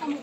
Buka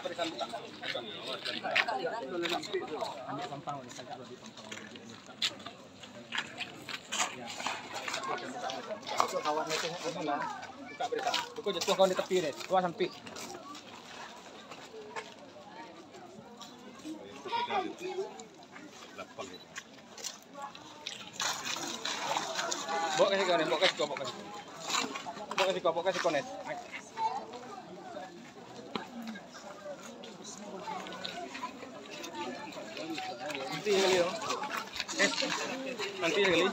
berikan buka. Ambil pampang oleh saya kalau di pampang. Kawan itu lah. Buka berikan. Buka jatuh kawan di tepi deh. Tua sampai. Bawa kasih konet, bawa kasih konet. Bawa kasih konet. Nanti kali yo. Nanti kali.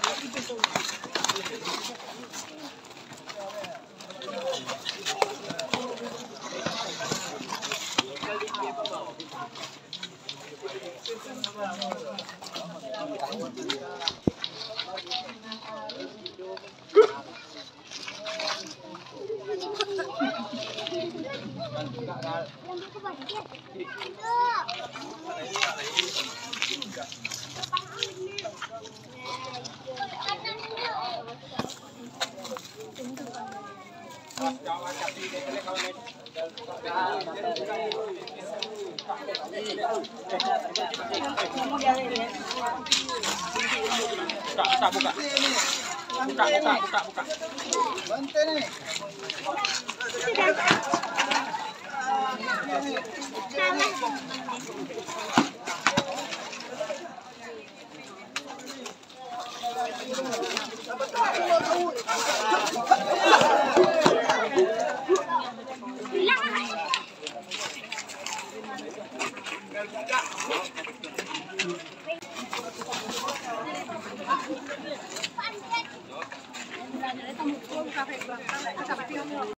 Buka. Bantu nih.